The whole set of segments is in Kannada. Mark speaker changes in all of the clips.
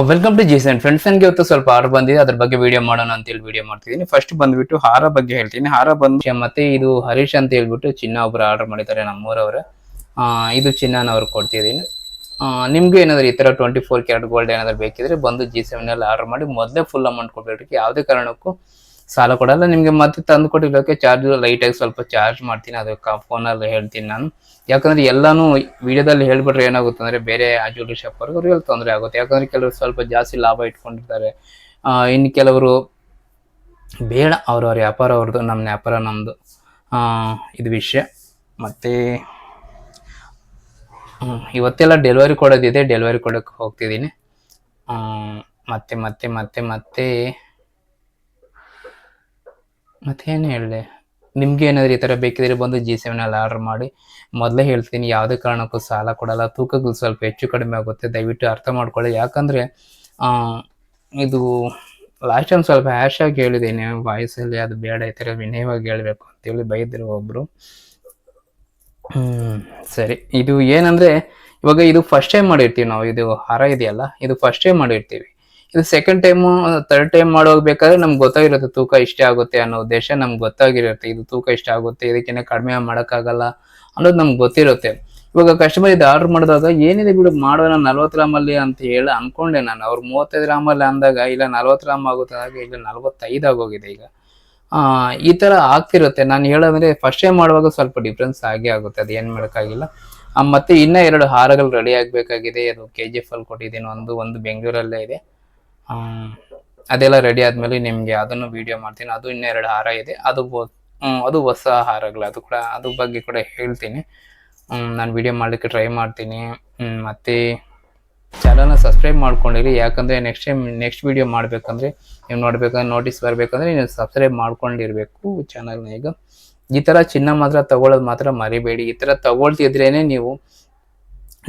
Speaker 1: Welcome to ಜೀಸನ್ friends. ನನಗೆ ಇವತ್ತು ಸ್ವಲ್ಪ ಹಾರ ಬಂದಿದೆ, ಅದ್ರ ಬಗ್ಗೆ ವಿಡಿಯೋ ಮಾಡೋಣ ಅಂತ ಹೇಳಿ ವಿಡಿಯೋ ಮಾಡ್ತಿದ್ದೀನಿ. ಫಸ್ಟ್ ಬಂದ್ಬಿಟ್ಟು ಹಾರ ಬಗ್ಗೆ ಹೇಳ್ತೀನಿ. ಹಾರ ಬಂದು ಮತ್ತೆ ಇದು ಹರೀಶ್ ಅಂತ ಹೇಳ್ಬಿಟ್ಟು ಚಿನ್ನ ಒಬ್ರು ಆರ್ಡರ್ ಮಾಡಿದ್ದಾರೆ ನಮ್ಮೂರವ್ರೆ. ಇದು ಚಿನ್ನ ಅವ್ರಿಗೆ ಕೊಡ್ತಿದ್ದೀನಿ. ನಿಮ್ಗೆ ಏನಾದ್ರು ಈ ತರ 24 ಕ್ಯಾರೆಟ್ ಗೋಲ್ಡ್ ಏನಾದ್ರು ಬೇಕಿದ್ರೆ ಬಂದು G7 ಅಲ್ಲಿ ಆರ್ಡರ್ ಮಾಡಿ ಮೊದಲೇ ಫುಲ್ ಅಮೌಂಟ್ ಕೊಡ್ಬೇಕು. ಯಾವುದೇ ಕಾರಣಕ್ಕೂ ಸಾಲ ಕೊಡಲ್ಲ ನಿಮ್ಗೆ. ಮತ್ತೆ ತಂದು ಕೊಟ್ಟಿರೋಕೆ ಚಾರ್ಜ್ ಲೈಟ್ ಆಗಿ ಸ್ವಲ್ಪ ಚಾರ್ಜ್ ಮಾಡ್ತೀನಿ, ಅದಕ್ಕೆ ಫೋನಲ್ಲಿ ಹೇಳ್ತೀನಿ ನಾನು. ಯಾಕಂದ್ರೆ ಎಲ್ಲಾನು ವಿಡಿಯೋದಲ್ಲಿ ಹೇಳ್ಬಿಟ್ರೆ ಏನಾಗುತ್ತೆ ಅಂದ್ರೆ ಬೇರೆ ಜ್ಯುವೆಲರಿ ಶಾಪ್ ಅವ್ರಿಗೆ ತೊಂದರೆ ಆಗುತ್ತೆ. ಯಾಕಂದ್ರೆ ಕೆಲವರು ಸ್ವಲ್ಪ ಜಾಸ್ತಿ ಲಾಭ ಇಟ್ಕೊಂಡಿರ್ತಾರೆ, ಇನ್ನು ಕೆಲವರು ಬೇಡ, ಅವ್ರವ್ರ ವ್ಯಾಪಾರ ಅವ್ರದ್ದು, ನಮ್ಮ ವ್ಯಾಪಾರ ನಮ್ಮದು. ಇದು ವಿಷಯ. ಮತ್ತೆ ಇವತ್ತೆಲ್ಲ ಡೆಲಿವರಿ ಕೊಡೋದಿದೆ, ಡೆಲಿವರಿ ಕೊಡೋಕೆ ಹೋಗ್ತಿದ್ದೀನಿ. ಮತ್ತೆ ಮತ್ತೆ ಮತ್ತೆ ಮತ್ತೆ ಮತ್ತೇನು ಹೇಳಲಿ, ನಿಮ್ಗೆ ಏನಾದ್ರು ಈ ಥರ ಬೇಕಿದ್ರೆ ಬಂದು G7 ಅಲ್ಲಿ ಆರ್ಡರ್ ಮಾಡಿ. ಮೊದಲೇ ಹೇಳ್ತೀನಿ, ಯಾವುದೇ ಕಾರಣಕ್ಕೂ ಸಾಲ ಕೊಡಲ್ಲ. ತೂಕಗಳು ಸ್ವಲ್ಪ ಹೆಚ್ಚು ಕಡಿಮೆ ಆಗುತ್ತೆ, ದಯವಿಟ್ಟು ಅರ್ಥ ಮಾಡ್ಕೊಳ್ಳಿ. ಯಾಕಂದರೆ ಇದು ಲಾಸ್ಟ್ ಟೈಮ್ ಸ್ವಲ್ಪ ಹ್ಯಾಶ್ ಆಗಿ ಹೇಳಿದ್ದೀನಿ ವಾಯ್ಸಲ್ಲಿ, ಅದು ಬೇಡ, ಈ ಥರ ವಿನಯವಾಗಿ ಹೇಳಬೇಕು ಅಂತೇಳಿ ಬೈದರು ಒಬ್ಬರು. ಸರಿ. ಇದು ಏನಂದರೆ ಇವಾಗ ಇದು ಫಸ್ಟ್ ಟೈಮ್ ಮಾಡಿರ್ತೀವಿ ನಾವು, ಇದು ಹಾರ ಇದೆಯಲ್ಲ, ಇದು ಫಸ್ಟ್ ಟೈಮ್ ಮಾಡಿರ್ತೀವಿ. ಇದು ಸೆಕೆಂಡ್ ಟೈಮು ಥರ್ಡ್ ಟೈಮ್ ಮಾಡೋಗ್ಬೇಕಾದ್ರೆ ನಮ್ಗೆ ಗೊತ್ತಾಗಿರುತ್ತೆ ತೂಕ ಇಷ್ಟೇ ಆಗುತ್ತೆ ಅನ್ನೋ ಉದ್ದೇಶ ನಮ್ಗೆ ಗೊತ್ತಾಗಿರುತ್ತೆ. ಇದು ತೂಕ ಇಷ್ಟ ಆಗುತ್ತೆ, ಇದಕ್ಕಿಂತ ಕಡಿಮೆ ಮಾಡೋಕ್ಕಾಗಲ್ಲ ಅನ್ನೋದು ನಮ್ಗೆ ಗೊತ್ತಿರುತ್ತೆ. ಇವಾಗ ಕಸ್ಟಮರ್ ಇದು ಆರ್ಡರ್ ಮಾಡಿದಾಗ ಏನಿದೆ ಬಿಡು ಮಾಡೋಣ 40 ಗ್ರಾಮಲ್ಲಿ ಅಂತ ಹೇಳಿ ಅನ್ಕೊಂಡೆ ನಾನು. ಅವ್ರು 35 ಗ್ರಾಮಲ್ಲಿ ಅಂದಾಗ ಇಲ್ಲ 40 ಗ್ರಾಮ್ ಆಗುತ್ತೆ ಅಂದಾಗ ಇಲ್ಲ 45 ಆಗೋಗಿದೆ ಈಗ. ಈ ಥರ ಆಗ್ತಿರುತ್ತೆ. ನಾನು ಹೇಳೋದಂದ್ರೆ ಫಸ್ಟ್ ಟೈಮ್ ಮಾಡುವಾಗ ಸ್ವಲ್ಪ ಡಿಫ್ರೆನ್ಸ್ ಆಗೇ ಆಗುತ್ತೆ, ಅದು ಏನು ಮಾಡೋಕ್ಕಾಗಿಲ್ಲ. ಮತ್ತೆ ಇನ್ನೂ 2 ಹಾರಗಳು ರೆಡಿ ಆಗಬೇಕಾಗಿದೆ. ಅದು KGF ಅಲ್ಲಿ ಕೊಟ್ಟಿದ್ದೀನಿ, ಒಂದು ಬೆಂಗಳೂರಲ್ಲೇ ಇದೆ. ಅದೆಲ್ಲ ರೆಡಿ ಆದಮೇಲೆ ನಿಮಗೆ ಅದನ್ನು ವಿಡಿಯೋ ಮಾಡ್ತೀನಿ. ಅದು ಇನ್ನೂ 2 ಹಾರ ಇದೆ, ಅದು ಹೊಸ ಹಾರಗಳು, ಅದು ಕೂಡ ಅದ್ರ ಬಗ್ಗೆ ಕೂಡ ಹೇಳ್ತೀನಿ. ನಾನು ವಿಡಿಯೋ ಮಾಡಲಿಕ್ಕೆ ಟ್ರೈ ಮಾಡ್ತೀನಿ. ಮತ್ತು ಚಾನಲ್ನ ಸಬ್ಸ್ಕ್ರೈಬ್ ಮಾಡ್ಕೊಂಡಿರಿ. ಯಾಕಂದರೆ ನೆಕ್ಸ್ಟ್ ವಿಡಿಯೋ ಮಾಡಬೇಕಂದ್ರೆ ನೀವು ನೋಡಬೇಕಂದ್ರೆ ನೋಟಿಸ್ ಬರಬೇಕಂದ್ರೆ ನೀವು ಸಬ್ಸ್ಕ್ರೈಬ್ ಮಾಡ್ಕೊಂಡಿರಬೇಕು ಚಾನಲ್ನ. ಈಗ ಈ ಥರ ಚಿನ್ನ ಮಾತ್ರ ತಗೊಳ್ಳೋದು ಮಾತ್ರ ಮರಿಬೇಡಿ. ಈ ಥರ ತಗೊಳ್ತಿದ್ರೇ ನೀವು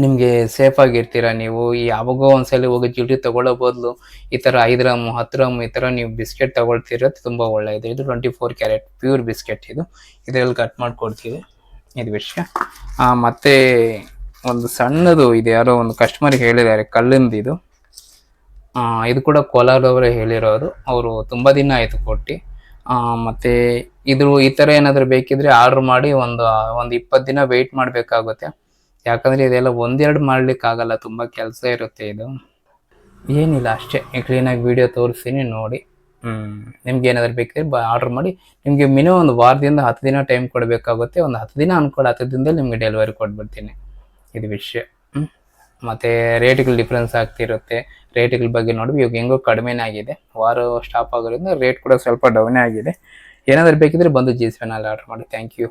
Speaker 1: ನಿಮಗೆ ಸೇಫ್ ಆಗಿರ್ತೀರ. ನೀವು ಯಾವಾಗೋ ಒಂದ್ಸಲಿ ಹೋಗಿ ಜ್ಯುವೆಲ್ರಿ ತಗೊಳ್ಳೋ ಬದಲು ಈ ಥರ 5 ಗ್ರಾಮ್ 10 ಗ್ರಾಮ್ ಈ ಥರ ನೀವು ಬಿಸ್ಕೆಟ್ ತಗೊಳ್ತಿರೋದು ತುಂಬ ಒಳ್ಳೆಯದು. ಇದು 24 ಕ್ಯಾರೆಟ್ ಪ್ಯೂರ್ ಬಿಸ್ಕೆಟ್, ಇದರಲ್ಲಿ ಕಟ್ ಮಾಡಿಕೊಡ್ತೀವಿ. ಇದು ವಿಷಯ. ಮತ್ತು ಒಂದು ಸಣ್ಣದು ಇದು ಯಾರೋ ಒಂದು ಕಸ್ಟಮರ್ಗೆ ಹೇಳಿದ್ದಾರೆ, ಕಲ್ಲಿಂದು ಇದು. ಇದು ಕೂಡ ಕೋಲಾರದವರೇ ಹೇಳಿರೋದು, ಅವರು ತುಂಬ ದಿನ ಆಯಿತು ಕೊಟ್ಟು. ಮತ್ತು ಈ ಥರ ಏನಾದರೂ ಬೇಕಿದ್ರೆ ಆರ್ಡ್ರ್ ಮಾಡಿ ಒಂದು 20 ದಿನ ವೆಯ್ಟ್ ಮಾಡಬೇಕಾಗುತ್ತೆ. ಯಾಕಂದರೆ ಇದೆಲ್ಲ ಒಂದೆರಡು ಮಾಡಲಿಕ್ಕಾಗಲ್ಲ, ತುಂಬ ಕೆಲಸ ಇರುತ್ತೆ. ಇದು ಏನಿಲ್ಲ, ಅಷ್ಟೇ ಕ್ಲೀನಾಗಿ ವಿಡಿಯೋ ತೋರಿಸ್ತೀನಿ ನೋಡಿ. ನಿಮ್ಗೆ ಏನಾದರೂ ಬೇಕಿದ್ರೆ ಆರ್ಡ್ರ್ ಮಾಡಿ. ನಿಮಗೆ ಮಿನಿಮಮ್ ಒಂದು ವಾರದಿಂದ 10 ದಿನ ಟೈಮ್ ಕೊಡಬೇಕಾಗುತ್ತೆ. ಒಂದು 10 ದಿನ ಅನ್ಕೊಳ್ಳಿ, 10 ದಿನದಲ್ಲಿ ನಿಮಗೆ ಡೆಲಿವರಿ ಕೊಟ್ಬಿಡ್ತೀನಿ. ಇದು ವಿಷಯ. ಮತ್ತು ರೇಟ್ಗಳು ಡಿಫ್ರೆನ್ಸ್ ಆಗ್ತಿರುತ್ತೆ. ರೇಟ್ಗಳ ಬಗ್ಗೆ ನೋಡಿ, ಇವಾಗ ಹೆಂಗೋ ಕಡಿಮೆನೇ ಆಗಿದೆ, ವಾರ ಸ್ಟಾಪ್ ಆಗೋದ್ರಿಂದ ರೇಟ್ ಕೂಡ ಸ್ವಲ್ಪ ಡೌನೇ ಆಗಿದೆ. ಏನಾದರೂ ಬೇಕಿದ್ರೆ ಬಂದು G7 ಅಲ್ಲಿ ಆರ್ಡ್ರ್ ಮಾಡಿ. Thank you.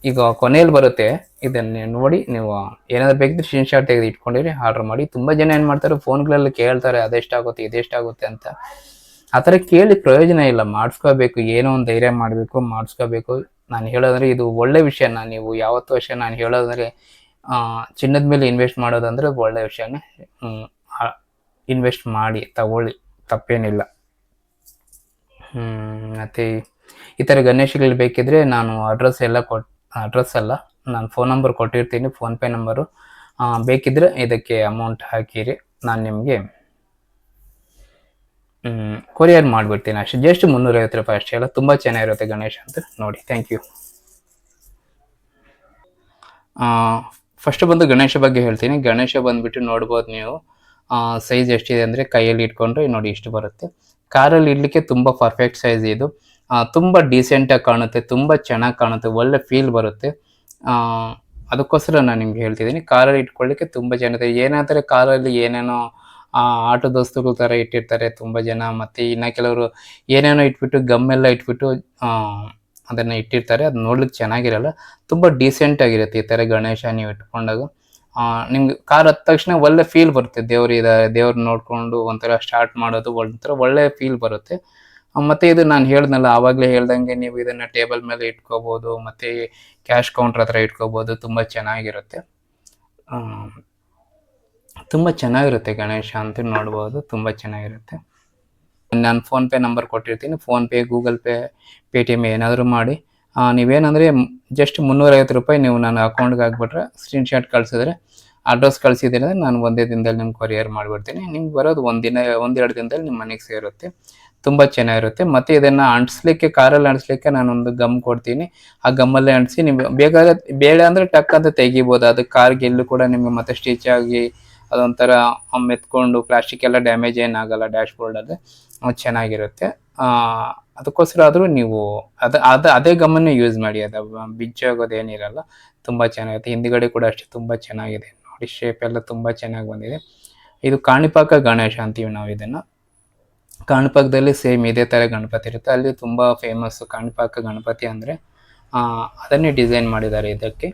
Speaker 1: ಈಗ ಕೊನೆಯಲ್ಲಿ ಬರುತ್ತೆ, ಇದನ್ನು ನೋಡಿ ನೀವು ಏನಾದರೂ ಬೇಕಿದ್ರೆ ಸ್ಕ್ರೀನ್ಶಾಟ್ ತೆಗೆದು ಇಟ್ಕೊಂಡಿರಿ, ಆರ್ಡ್ರ್ ಮಾಡಿ. ತುಂಬ ಜನ ಏನು ಮಾಡ್ತಾರೆ, ಫೋನ್ಗಳಲ್ಲಿ ಕೇಳ್ತಾರೆ ಅದೆಷ್ಟಾಗುತ್ತೆ ಇದೆಷ್ಟಾಗುತ್ತೆ ಅಂತ. ಆ ಥರ ಕೇಳಿ ಪ್ರಯೋಜನ ಇಲ್ಲ, ಮಾಡಿಸ್ಕೋಬೇಕು. ಏನೋ ಒಂದು ಧೈರ್ಯ ಮಾಡಬೇಕು, ಮಾಡಿಸ್ಕೋಬೇಕು. ನಾನು ಹೇಳೋದಂದರೆ ಇದು ಒಳ್ಳೆ ವಿಷಯನ, ನೀವು ಯಾವತ್ತೂ ಅಷ್ಟೇ ನಾನು ಹೇಳೋದಂದರೆ ಚಿನ್ನದ ಮೇಲೆ ಇನ್ವೆಸ್ಟ್ ಮಾಡೋದಂದರೆ ಒಳ್ಳೆ ವಿಷಯನೇ. ಇನ್ವೆಸ್ಟ್ ಮಾಡಿ ತಗೊಳ್ಳಿ, ತಪ್ಪೇನಿಲ್ಲ. ಮತ್ತು ಈ ಥರ ಗಣೇಶಗಳು ಬೇಕಿದ್ರೆ ನಾನು ಅಡ್ರೆಸ್ ಅಲ್ಲ, ನಾನು ಫೋನ್ ನಂಬರ್ ಕೊಟ್ಟಿರ್ತೀನಿ, ಫೋನ್ಪೇ ನಂಬರು. ಬೇಕಿದ್ರೆ ಇದಕ್ಕೆ ಅಮೌಂಟ್ ಹಾಕಿರಿ, ನಾನು ನಿಮಗೆ ಕೊರಿಯರ್ ಮಾಡಿಬಿಡ್ತೀನಿ ಅಷ್ಟೇ. ಜಸ್ಟ್ 350 ರೂಪಾಯಿ ಅಷ್ಟೇ. ಎಲ್ಲ ತುಂಬ ಚೆನ್ನಾಗಿರುತ್ತೆ ಗಣೇಶ ಅಂತ ನೋಡಿ. Thank you. ಫಸ್ಟ್ ಬಂದು ಗಣೇಶ ಬಗ್ಗೆ ಹೇಳ್ತೀನಿ. ಗಣೇಶ ಬಂದುಬಿಟ್ಟು ನೋಡ್ಬೋದು ನೀವು, ಸೈಜ್ ಎಷ್ಟಿದೆ ಅಂದರೆ ಕೈಯಲ್ಲಿ ಇಟ್ಕೊಂಡ್ರೆ ನೋಡಿ ಇಷ್ಟು ಬರುತ್ತೆ. ಕಾರಲ್ಲಿ ಇಡಲಿಕ್ಕೆ ತುಂಬ ಪರ್ಫೆಕ್ಟ್ ಸೈಜ್ ಇದು. ತುಂಬ ಡೀಸೆಂಟಾಗಿ ಕಾಣುತ್ತೆ, ತುಂಬ ಚೆನ್ನಾಗಿ ಕಾಣುತ್ತೆ, ಒಳ್ಳೆ ಫೀಲ್ ಬರುತ್ತೆ. ಅದಕ್ಕೋಸ್ಕರ ನಾನು ನಿಮ್ಗೆ ಹೇಳ್ತಿದ್ದೀನಿ, ಕಾರಲ್ಲಿ ಇಟ್ಕೊಳ್ಳಿಕ್ಕೆ ತುಂಬ ಚೆನ್ನಾಗಿದೆ. ಏನಾದರೆ ಕಾರಲ್ಲಿ ಏನೇನೋ ಆಟೋದ ವಸ್ತುಗಳ ಥರ ಇಟ್ಟಿರ್ತಾರೆ ತುಂಬ ಜನ. ಮತ್ತು ಇನ್ನು ಕೆಲವರು ಏನೇನೋ ಇಟ್ಬಿಟ್ಟು ಗಮ್ಮೆಲ್ಲ ಇಟ್ಬಿಟ್ಟು ಅದನ್ನು ಇಟ್ಟಿರ್ತಾರೆ, ಅದು ನೋಡ್ಲಿಕ್ಕೆ ಚೆನ್ನಾಗಿರಲ್ಲ. ತುಂಬ ಡೀಸೆಂಟಾಗಿರುತ್ತೆ ಈ ಥರ ಗಣೇಶ ನೀವು ಇಟ್ಕೊಂಡಾಗ. ನಿಮ್ಗೆ ಕಾರ್ ಹತ್ತ ತಕ್ಷಣ ಒಳ್ಳೆ ಫೀಲ್ ಬರುತ್ತೆ. ದೇವ್ರು ನೋಡಿಕೊಂಡು ಒಂಥರ ಸ್ಟಾರ್ಟ್ ಮಾಡೋದು ಒಂಥರ ಒಳ್ಳೆ ಫೀಲ್ ಬರುತ್ತೆ. ಮತ್ತು ಇದು ನಾನು ಹೇಳ್ದನಲ್ಲ, ಆವಾಗಲೇ ಹೇಳ್ದಂಗೆ ನೀವು ಇದನ್ನು ಟೇಬಲ್ ಮೇಲೆ ಇಟ್ಕೋಬೋದು, ಮತ್ತು ಕ್ಯಾಶ್ ಕೌಂಟ್ರ್ ಹತ್ರ ಇಟ್ಕೋಬೋದು. ತುಂಬ ಚೆನ್ನಾಗಿರುತ್ತೆ, ತುಂಬ ಚೆನ್ನಾಗಿರುತ್ತೆ ಗಣೇಶ ಅಂತ ನೋಡ್ಬೋದು, ತುಂಬ ಚೆನ್ನಾಗಿರುತ್ತೆ. ನಾನು ಫೋನ್ಪೇ ನಂಬರ್ ಕೊಟ್ಟಿರ್ತೀನಿ, ಫೋನ್ಪೇ, ಗೂಗಲ್ ಪೇ, ಪೇಟಿಎಮ್ ಏನಾದರೂ ಮಾಡಿ. ನೀವೇನಂದರೆ ಜಸ್ಟ್ 350 ರೂಪಾಯಿ ನೀವು ನನ್ನ ಅಕೌಂಟ್ಗೆ ಹಾಕ್ಬಿಟ್ರೆ ಸ್ಕ್ರೀನ್ಶಾಟ್ ಕಳಿಸಿದ್ರೆ ಅಡ್ರೆಸ್ ಕಳಿಸಿದ್ರೆ ನಾನು ಒಂದೇ ದಿನದಲ್ಲಿ ನಿಮ್ಗೆ ಕೊರಿಯರ್ ಮಾಡಿಬಿಡ್ತೀನಿ. ನಿಮ್ಗೆ ಬರೋದು ಒಂದೆರಡು ದಿನದಲ್ಲಿ ನಿಮ್ಮ ಮನೆಗೆ ಸೇರುತ್ತೆ. ತುಂಬ ಚೆನ್ನಾಗಿರುತ್ತೆ. ಮತ್ತು ಇದನ್ನು ಅಂಟಿಸ್ಲಿಕ್ಕೆ, ಕಾರಲ್ಲಿ ಅಂಟಿಸ್ಲಿಕ್ಕೆ ನಾನೊಂದು ಗಮ್ ಕೊಡ್ತೀನಿ. ಆ ಗಮ್ಮಲ್ಲೇ ಅಂಟಿಸಿ ನೀವು ಬೇಕಾದ್ರೆ ಬೇಡ ಅಂದರೆ ಟಕ್ ಅಂತ ತೆಗಿಬೋದು. ಅದು ಕಾರ್ಗೆ ಎಲ್ಲೂ ಕೂಡ ನಿಮಗೆ ಮತ್ತೆ ಸ್ಟಿಚ್ ಆಗಿ ಅದೊಂಥರ ಮೆತ್ಕೊಂಡು ಪ್ಲಾಸ್ಟಿಕ್ ಎಲ್ಲ ಡ್ಯಾಮೇಜ್ ಏನಾಗಲ್ಲ ಡ್ಯಾಶ್ ಬೋರ್ಡಲ್ಲಿ, ಚೆನ್ನಾಗಿರುತ್ತೆ. ಅದಕ್ಕೋಸ್ಕರ ಆದರೂ ನೀವು ಅದೇ ಗಮ್ಮನ್ನೇ ಯೂಸ್ ಮಾಡಿ. ಅದು ಬಿಚ್ಚೋಗೋದೇನಿರಲ್ಲ, ತುಂಬ ಚೆನ್ನಾಗಿರುತ್ತೆ. ಹಿಂದ್ಗಡೆ ಕೂಡ ಅಷ್ಟೇ ತುಂಬ ಚೆನ್ನಾಗಿದೆ ನೋಡಿ, ಶೇಪ್ ಎಲ್ಲ ತುಂಬ ಚೆನ್ನಾಗಿ ಬಂದಿದೆ. ಇದು ಕಾಣಿಪಾಕ ಗಣೇಶ ಅಂತೀವಿ ನಾವು ಇದನ್ನು. ಕಾಣಿಪಾಕದಲ್ಲಿ ಸೇಮ್ ಇದೇ ಥರ ಗಣಪತಿ ಇರುತ್ತೆ. ಅಲ್ಲಿ ತುಂಬ ಫೇಮಸ್ಸು ಕಾಣಿಪಾಕ ಗಣಪತಿ ಅಂದರೆ, ಅದನ್ನೇ ಡಿಸೈನ್ ಮಾಡಿದ್ದಾರೆ ಇದಕ್ಕೆ.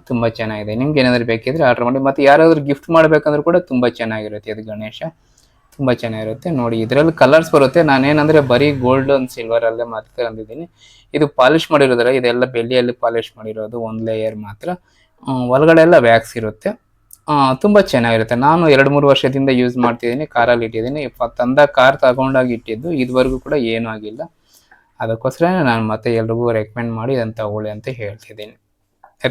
Speaker 1: ತುಂಬ ಚೆನ್ನಾಗಿದೆ. ನಿಮ್ಗೆ ಏನಾದರೂ ಬೇಕಿದ್ರೆ ಆರ್ಡ್ರ್ ಮಾಡಿ. ಮತ್ತು ಯಾರಾದರೂ ಗಿಫ್ಟ್ ಮಾಡಬೇಕಂದ್ರೂ ಕೂಡ ತುಂಬ ಚೆನ್ನಾಗಿರುತ್ತೆ. ಇದು ಗಣೇಶ ತುಂಬ ಚೆನ್ನಾಗಿರುತ್ತೆ ನೋಡಿ. ಇದರಲ್ಲಿ ಕಲರ್ಸ್ ಬರುತ್ತೆ. ನಾನೇನಂದರೆ ಬರೀ ಗೋಲ್ಡ್ ಒಂದು ಸಿಲ್ವರಲ್ಲೇ ಮಾತ್ರ ತಂದಿದ್ದೀನಿ. ಇದು ಪಾಲಿಷ್ ಮಾಡಿರೋದ್ರೆ, ಇದೆಲ್ಲ ಬೆಳ್ಳಿಯಲ್ಲಿ ಪಾಲಿಷ್ ಮಾಡಿರೋದು, ಒಂದು ಲೇಯರ್ ಮಾತ್ರ. ಒಳಗಡೆ ಎಲ್ಲ ವ್ಯಾಕ್ಸ್ ಇರುತ್ತೆ. ತುಂಬ ಚೆನ್ನಾಗಿರುತ್ತೆ. ನಾನು 2-3 ವರ್ಷದಿಂದ ಯೂಸ್ ಮಾಡ್ತಿದ್ದೀನಿ. ಕಾರಲ್ಲಿ ಇಟ್ಟಿದ್ದೀನಿ. ಕಾರ್ ತಗೊಂಡಾಗಿ ಇಟ್ಟಿದ್ದು, ಇದುವರೆಗೂ ಕೂಡ ಏನೂ ಆಗಿಲ್ಲ. ಅದಕ್ಕೋಸ್ಕರ ನಾನು ಮತ್ತೆ ಎಲ್ರಿಗೂ ರೆಕಮೆಂಡ್ ಮಾಡಿ ಇದನ್ನು ತಗೊಳ್ಳಿ ಅಂತ ಹೇಳ್ತಿದ್ದೀನಿ.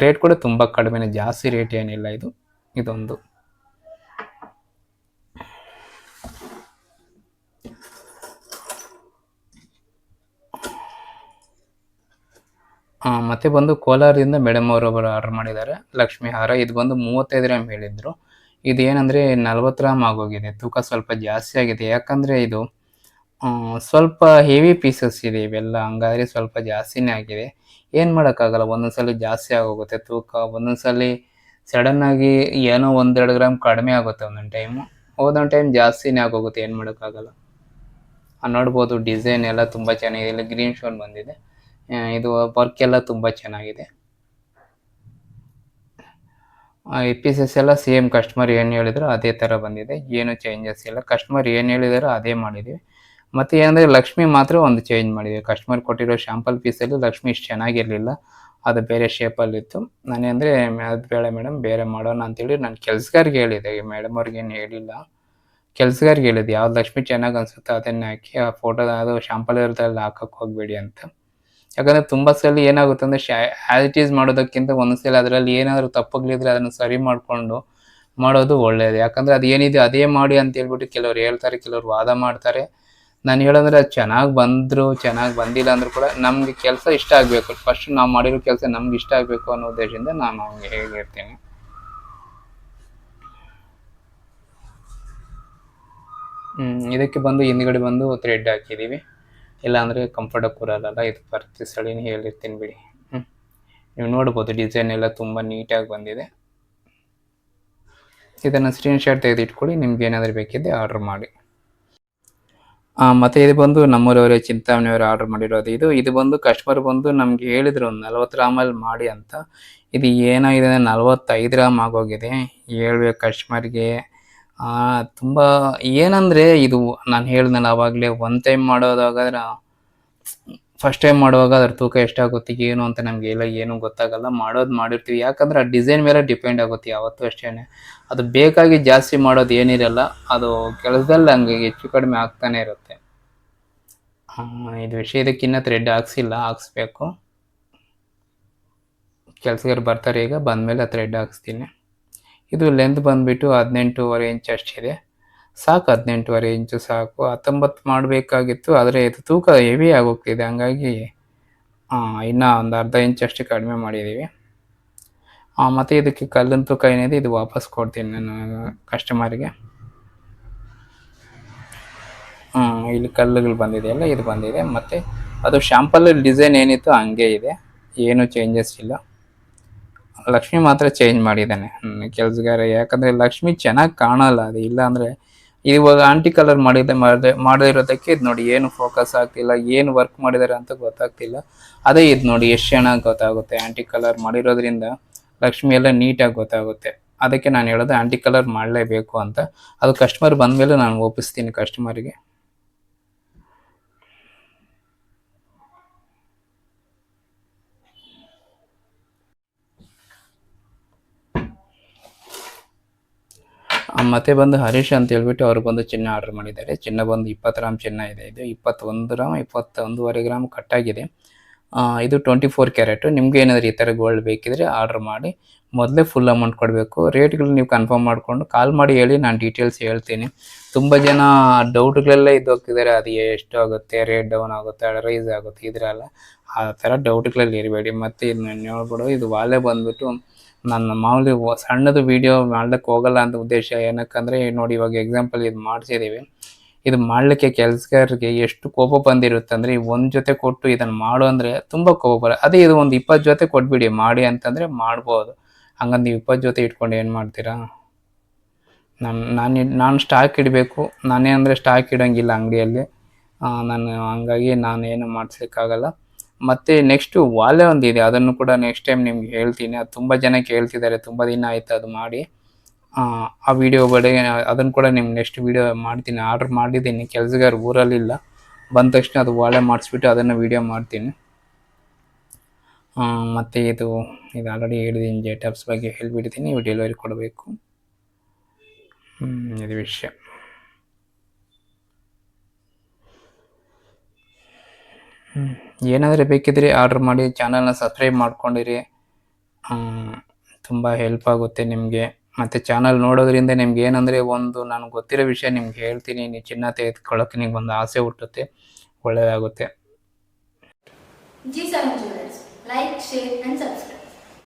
Speaker 1: ರೇಟ್ ಕೂಡ ತುಂಬ ಕಡಿಮೆನೇ, ಜಾಸ್ತಿ ರೇಟ್ ಏನಿಲ್ಲ. ಇದೊಂದು ಮತ್ತೆ ಬಂದು ಕೋಲಾರದಿಂದ ಮೇಡಮ್ ಅವರೊಬ್ಬರು ಆರ್ಡರ್ ಮಾಡಿದ್ದಾರೆ ಲಕ್ಷ್ಮಿ ಹಾರ. ಇದು ಬಂದು 35 ಗ್ರಾಮ್ ಹೇಳಿದ್ರು. ಇದೇನಂದರೆ 40 ಗ್ರಾಮ್ ಆಗೋಗಿದೆ. ತೂಕ ಸ್ವಲ್ಪ ಜಾಸ್ತಿ ಆಗಿದೆ. ಯಾಕಂದರೆ ಇದು ಸ್ವಲ್ಪ ಹೆವಿ ಪೀಸಸ್ ಇದೆ ಇವೆಲ್ಲ, ಹಂಗಾದ್ರೆ ಸ್ವಲ್ಪ ಜಾಸ್ತಿನೇ ಆಗಿದೆ. ಏನು ಮಾಡೋಕ್ಕಾಗಲ್ಲ, ಒಂದೊಂದ್ಸಲಿ ಜಾಸ್ತಿ ಆಗೋಗುತ್ತೆ ತೂಕ, ಒಂದೊಂದ್ಸಲಿ ಸಡನ್ನಾಗಿ ಏನೋ 1-2 ಗ್ರಾಮ್ ಕಡಿಮೆ ಆಗುತ್ತೆ ಒಂದೊಂದು ಟೈಮು, ಒಂದೊಂದು ಟೈಮ್ ಜಾಸ್ತಿನೇ ಆಗೋಗುತ್ತೆ. ಏನು ಮಾಡೋಕ್ಕಾಗಲ್ಲ. ನೋಡ್ಬೋದು ಡಿಸೈನ್ ಎಲ್ಲ ತುಂಬ ಚೆನ್ನಾಗಿದೆ. ಇಲ್ಲಿ ಗ್ರೀನ್ ಸ್ಟೋನ್ ಬಂದಿದೆ. ಇದು ವರ್ಕ್ ಎಲ್ಲ ತುಂಬ ಚೆನ್ನಾಗಿದೆ. ಈ ಪೀಸಸ್ ಎಲ್ಲ ಸೇಮ್ ಕಸ್ಟಮರ್ ಏನು ಹೇಳಿದ್ರು ಅದೇ ಥರ ಬಂದಿದೆ, ಏನು ಚೇಂಜಸ್ ಇಲ್ಲ. ಕಸ್ಟಮರ್ ಏನು ಹೇಳಿದಾರೋ ಅದೇ ಮಾಡಿದ್ದೀವಿ. ಮತ್ತು ಏನಂದರೆ ಲಕ್ಷ್ಮಿ ಮಾತ್ರ ಒಂದು ಚೇಂಜ್ ಮಾಡಿದ್ದೀವಿ. ಕಸ್ಟಮರ್ ಕೊಟ್ಟಿರೋ ಶಾಂಪಲ್ ಪೀಸಲ್ಲಿ ಲಕ್ಷ್ಮಿ ಇಷ್ಟು ಚೆನ್ನಾಗಿರಲಿಲ್ಲ, ಅದು ಬೇರೆ ಶೇಪಲ್ಲಿತ್ತು. ನಾನೇಂದರೆ ಅದು ಬೇಡ ಮೇಡಮ್, ಬೇರೆ ಮಾಡೋಣ ಅಂತೇಳಿ ನಾನು ಕೆಲ್ಸಗಾರಿಗೆ ಹೇಳಿದೆ. ಮೇಡಮ್ ಅವ್ರಿಗೇನು ಹೇಳಿಲ್ಲ, ಕೆಲ್ಸಗಾರಿಗೆ ಹೇಳಿದ್ದೆ ಯಾವ್ದು ಲಕ್ಷ್ಮಿ ಚೆನ್ನಾಗಿ ಅನಿಸುತ್ತೋ ಅದನ್ನೇ ಹಾಕಿ, ಆ ಫೋಟೋದ ಅದು ಶಾಂಪಲ್ ಇರೋದ್ರಲ್ಲಿ ಹಾಕೋಕ್ಕೆ ಹೋಗಬೇಡಿ ಅಂತ. ಯಾಕಂದರೆ ತುಂಬ ಸಲ ಏನಾಗುತ್ತೆ ಅಂದರೆ ಆ್ಯಸ್ ಇಟ್ ಈಸ್ ಮಾಡೋದಕ್ಕಿಂತ ಒಂದೊಂದ್ಸಲ ಅದರಲ್ಲಿ ಏನಾದರೂ ತಪ್ಪುಗಳಿದ್ರೆ ಅದನ್ನು ಸರಿ ಮಾಡಿಕೊಂಡು ಮಾಡೋದು ಒಳ್ಳೆಯದು. ಯಾಕಂದರೆ ಅದು ಏನಿದೆ ಅದೇ ಮಾಡಿ ಅಂತ ಹೇಳ್ಬಿಟ್ಟು ಕೆಲವ್ರು ಹೇಳ್ತಾರೆ, ಕೆಲವ್ರು ವಾದ ಮಾಡ್ತಾರೆ. ನಾನು ಹೇಳೋದ್ರೆ ಅದು ಚೆನ್ನಾಗಿ ಬಂದರೂ ಚೆನ್ನಾಗಿ ಬಂದಿಲ್ಲ ಅಂದರೂ ಕೂಡ ನಮಗೆ ಕೆಲಸ ಇಷ್ಟ ಆಗಬೇಕು. ಫಸ್ಟ್ ನಾವು ಮಾಡಿರೋ ಕೆಲಸ ನಮ್ಗೆ ಇಷ್ಟ ಆಗಬೇಕು ಅನ್ನೋ ಉದ್ದೇಶದಿಂದ ನಾನು ಅವ್ನಿಗೆ ಹೇಳಿರ್ತೀನಿ. ಇದಕ್ಕೆ ಬಂದು ಹಿಂದ್ಗಡೆ ಬಂದು ಥ್ರೆಡ್ ಹಾಕಿದ್ದೀವಿ, ಇಲ್ಲಾಂದರೆ ಕಂಫರ್ಟಾಗಿ ಕೂರಲ್ಲ. ಇದು ಪ್ರತಿ ಸಳಿನೇ ಹೇಳಿರ್ತೀನಿ ಬಿಡಿ. ನೀವು ನೋಡ್ಬೋದು ಡಿಸೈನ್ ಎಲ್ಲ ತುಂಬ ನೀಟಾಗಿ ಬಂದಿದೆ. ಇದನ್ನು ಸ್ಕ್ರೀನ್ಶಾಟ್ ತೆಗೆದಿಟ್ಕೊಳ್ಳಿ, ನಿಮ್ಗೆ ಏನಾದರೂ ಬೇಕಿದ್ದರೆ ಆರ್ಡ್ರ್ ಮಾಡಿ. ಮತ್ತು ಇದು ಬಂದು ನಮ್ಮೂರವರೇ ಚಿಂತಾಮಣಿಯವರು ಆರ್ಡ್ರ್ ಮಾಡಿರೋದು. ಇದು ಬಂದು ಕಸ್ಟಮರ್ ಬಂದು ನಮಗೆ ಹೇಳಿದ್ರು ಒಂದು 40 ಗ್ರಾಮಲ್ಲಿ ಮಾಡಿ ಅಂತ. ಇದು ಏನಾಗಿದೆ ಅಂದರೆ 45 ಗ್ರಾಮ್ ಆಗೋಗಿದೆ. ಹೇಳ್ಬೇಕು ಕಸ್ಟಮರ್ಗೆ. ತುಂಬ ಏನಂದರೆ ಇದು ನಾನು ಹೇಳಿದ್ನಲ್ಲ ಆವಾಗಲೇ, ಒನ್ ಟೈಮ್ ಮಾಡೋದಾಗಾದ್ರೆ, ಫಸ್ಟ್ ಟೈಮ್ ಮಾಡುವಾಗ ಅದ್ರ ತೂಕ ಎಷ್ಟಾಗುತ್ತೆ ಏನು ಅಂತ ನಮಗೆ ಎಲ್ಲ ಏನೂ ಗೊತ್ತಾಗಲ್ಲ. ಮಾಡಿರ್ತೀವಿ. ಯಾಕಂದರೆ ಆ ಡಿಸೈನ್ ಮೇಲೆ ಡಿಪೆಂಡ್ ಆಗುತ್ತೆ ಯಾವತ್ತೂ ಅಷ್ಟೇ. ಅದು ಬೇಕಾಗಿ ಜಾಸ್ತಿ ಮಾಡೋದು ಏನಿರಲ್ಲ, ಅದು ಕೆಲಸದಲ್ಲಿ ಹಂಗೆ ಹೆಚ್ಚು ಕಡಿಮೆ ಆಗ್ತಾನೆ ಇರುತ್ತೆ. ಇದು ವಿಷಯದಕ್ಕಿನ್ನ ಥ್ರೆಡ್ ಹಾಕ್ಸ್ಬೇಕು. ಕೆಲಸಗಾರ ಬರ್ತಾರೆ, ಈಗ ಬಂದಮೇಲೆ ಥ್ರೆಡ್ ಹಾಕ್ಸ್ತೀನಿ. ಇದು ಲೆಂತ್ ಬಂದುಬಿಟ್ಟು 18.5 ಇಂಚ್ ಅಷ್ಟಿದೆ, ಸಾಕು. 18.5 ಇಂಚು ಸಾಕು. 19 ಮಾಡಬೇಕಾಗಿತ್ತು, ಆದರೆ ಇದು ತೂಕ ಹೆವಿ ಆಗೋಗ್ತಿದೆ. ಹಂಗಾಗಿ ಇನ್ನೂ ಒಂದು ಅರ್ಧ ಇಂಚ್ ಅಷ್ಟು ಕಡಿಮೆ ಮಾಡಿದ್ದೀವಿ. ಮತ್ತು ಇದಕ್ಕೆ ಕಲ್ಲಿನ ತೂಕ ಏನಿದೆ ಇದು ವಾಪಸ್ ಕೊಡ್ತೀನಿ ನಾನು ಕಸ್ಟಮರ್ಗೆ. ಇಲ್ಲಿ ಕಲ್ಲುಗಳು ಬಂದಿದೆಯಲ್ಲ, ಇದು ಬಂದಿದೆ. ಮತ್ತು ಅದು ಶಾಂಪಲಲ್ಲಿ ಡಿಸೈನ್ ಏನಿತ್ತು ಹಂಗೆ ಇದೆ, ಏನೂ ಚೇಂಜಸ್ ಇಲ್ಲ. ಲಕ್ಷ್ಮಿ ಮಾತ್ರ ಚೇಂಜ್ ಮಾಡಿದ್ದಾನೆ ಕೆಲಸಗಾರ. ಯಾಕಂದರೆ ಲಕ್ಷ್ಮಿ ಚೆನ್ನಾಗಿ ಕಾಣಲ್ಲ, ಅದು ಇಲ್ಲ ಅಂದರೆ ಇವಾಗ ಆಂಟಿ ಕಲರ್ ಮಾಡದೇ ಇರೋದಕ್ಕೆ ಇದು ನೋಡಿ ಏನು ಫೋಕಸ್ ಆಗ್ತಿಲ್ಲ, ಏನು ವರ್ಕ್ ಮಾಡಿದ್ದಾರೆ ಅಂತ ಗೊತ್ತಾಗ್ತಿಲ್ಲ. ಅದೇ ಇದು ನೋಡಿ ಎಷ್ಟು ಚೆನ್ನಾಗಿ ಗೊತ್ತಾಗುತ್ತೆ. ಆಂಟಿ ಕಲರ್ ಮಾಡಿರೋದ್ರಿಂದ ಲಕ್ಷ್ಮಿ ಎಲ್ಲ ನೀಟಾಗಿ ಗೊತ್ತಾಗುತ್ತೆ. ಅದಕ್ಕೆ ನಾನು ಹೇಳೋದು ಆಂಟಿ ಕಲರ್ ಮಾಡಲೇಬೇಕು ಅಂತ. ಅದು ಕಸ್ಟಮರ್ ಬಂದಮೇಲೆ ನಾನು ಒಪ್ಪಿಸ್ತೀನಿ ಕಸ್ಟಮರ್ಗೆ. ಮತ್ತೆ ಬಂದು ಹರೀಶ್ ಅಂತ ಹೇಳ್ಬಿಟ್ಟು ಅವರು ಬಂದು ಚಿನ್ನ ಆರ್ಡರ್ ಮಾಡಿದ್ದಾರೆ. ಚಿನ್ನ ಬಂದು 20 ಗ್ರಾಮ್ ಚಿನ್ನ ಇದೆ. ಇದು 21 ಗ್ರಾಮ್ 21.5 ಗ್ರಾಮ್ ಕಟ್ಟಾಗಿದೆ. ಇದು 24 ಕ್ಯಾರೆಟು. ನಿಮ್ಗೆ ಏನಾದರೂ ಈ ಥರ ಗೋಲ್ಡ್ ಬೇಕಿದ್ರೆ ಆರ್ಡ್ರ್ ಮಾಡಿ. ಮೊದಲೇ ಫುಲ್ ಅಮೌಂಟ್ ಕೊಡಬೇಕು. ರೇಟ್ಗಳು ನೀವು ಕನ್ಫರ್ಮ್ ಮಾಡಿಕೊಂಡು ಕಾಲ್ ಮಾಡಿ ಹೇಳಿ, ನಾನು ಡೀಟೇಲ್ಸ್ ಹೇಳ್ತೀನಿ. ತುಂಬ ಜನ ಡೌಟ್ಗಳೆಲ್ಲ ಇದ್ದೋಗ್ತಿದ್ದಾರೆ, ಅದು ಎಷ್ಟು ಆಗುತ್ತೆ, ರೇಟ್ ಡೌನ್ ಆಗುತ್ತೆ, ರೈಸ್ ಆಗುತ್ತೆ, ಇದರೆಲ್ಲ ಆ ಥರ ಡೌಟ್ಗಳಲ್ಲಿ ಇರಬೇಡಿ. ಮತ್ತು ಇದನ್ನ ನೋಡ್ಬಿಡು, ಇದು ವಾಲೆ ಬಂದುಬಿಟ್ಟು ನನ್ನ ಮಾಮೂಲಿ ಸಣ್ಣದು ವೀಡಿಯೋ ಮಾಡ್ಲಿಕ್ಕೆ ಹೋಗಲ್ಲ ಅಂತ ಉದ್ದೇಶ. ಏನಕ್ಕಂದರೆ ನೋಡಿ, ಇವಾಗ ಎಕ್ಸಾಂಪಲ್ ಇದು ಮಾಡಿಸಿದ್ದೀವಿ. ಇದು ಮಾಡಲಿಕ್ಕೆ ಕೆಲಸಗಾರರಿಗೆ ಎಷ್ಟು ಕೋಪ ಬಂದಿರುತ್ತೆ ಅಂದರೆ, ಒಂದು ಜೊತೆ ಕೊಟ್ಟು ಇದನ್ನು ಮಾಡು ಅಂದರೆ ತುಂಬ ಕೋಪ ಬರುತ್ತೆ. ಅದೇ ಇದು ಒಂದು 20 ಜೊತೆ ಕೊಟ್ಬಿಡಿ ಮಾಡಿ ಅಂತಂದರೆ ಮಾಡ್ಬೋದು. ಹಂಗಂದು ನೀವು 20 ಜೊತೆ ಇಟ್ಕೊಂಡು ಏನು ಮಾಡ್ತೀರಾ? ನಾನು ಸ್ಟಾಕ್ ಇಡಬೇಕು. ನಾನೇ ಅಂದರೆ ಸ್ಟಾಕ್ ಇಡೋಂಗಿಲ್ಲ ಅಂಗಡಿಯಲ್ಲಿ. ನಾನು ಹಂಗಾಗಿ ನಾನೇನು ಮಾಡಿಸ್ಲಿಕ್ಕಾಗಲ್ಲ. ಮತ್ತು ನೆಕ್ಸ್ಟು ವಾಲೆ ಒಂದಿದೆ, ಅದನ್ನು ಕೂಡ ನೆಕ್ಸ್ಟ್ ಟೈಮ್ ನಿಮ್ಗೆ ಹೇಳ್ತೀನಿ. ಅದು ತುಂಬ ಜನ ಕೇಳ್ತಿದ್ದಾರೆ, ತುಂಬ ದಿನ ಆಯಿತು ಅದು ಮಾಡಿ. ಆ ವಿಡಿಯೋ ಅದನ್ನು ಕೂಡ ನಿಮ್ಗೆ ನೆಕ್ಸ್ಟ್ ವಿಡಿಯೋ ಮಾಡ್ತೀನಿ. ಆರ್ಡ್ರ್ ಮಾಡಿದ್ದೀನಿ, ಕೆಲಸಗಾರ ಊರಲ್ಲಿಲ್ಲ. ಬಂದ ತಕ್ಷಣ ಅದು ವಾಲೆ ಮಾಡಿಸ್ಬಿಟ್ಟು ಅದನ್ನು ವಿಡಿಯೋ ಮಾಡ್ತೀನಿ. ಮತ್ತು ಇದು ಆಲ್ರೆಡಿ ಹೇಳಿದ್ದೀನಿ, ಜೆಟಾಪ್ಸ್ ಬಗ್ಗೆ ಹೇಳ್ಬಿಡ್ತೀನಿ. ಇವು ಡೆಲಿವರಿ ಕೊಡಬೇಕು. ಇದು ವಿಷಯ. ಏನಾದರೂ ಬೇಕಿದ್ರೆ ಆರ್ಡ್ರ್ ಮಾಡಿ. ಚಾನಲ್ನ ಸಬ್ಸ್ಕ್ರೈಬ್ ಮಾಡ್ಕೊಂಡಿರಿ, ತುಂಬ ಹೆಲ್ಪ್ ಆಗುತ್ತೆ ನಿಮಗೆ. ಮತ್ತು ಚಾನಲ್ ನೋಡೋದ್ರಿಂದ ನಿಮ್ಗೆ ಏನಂದರೆ, ಒಂದು ನನಗೆ ಗೊತ್ತಿರೋ ವಿಷಯ ನಿಮ್ಗೆ ಹೇಳ್ತೀನಿ, ನೀವು ಚಿನ್ನ ತೆಗೆದುಕೊಳ್ಳೋಕೆ ನಿಮ್ಗೆ ಒಂದು ಆಸೆ ಹುಟ್ಟುತ್ತೆ, ಒಳ್ಳೆಯದಾಗುತ್ತೆ.
Speaker 2: G7 Jewelers. Like, share and subscribe.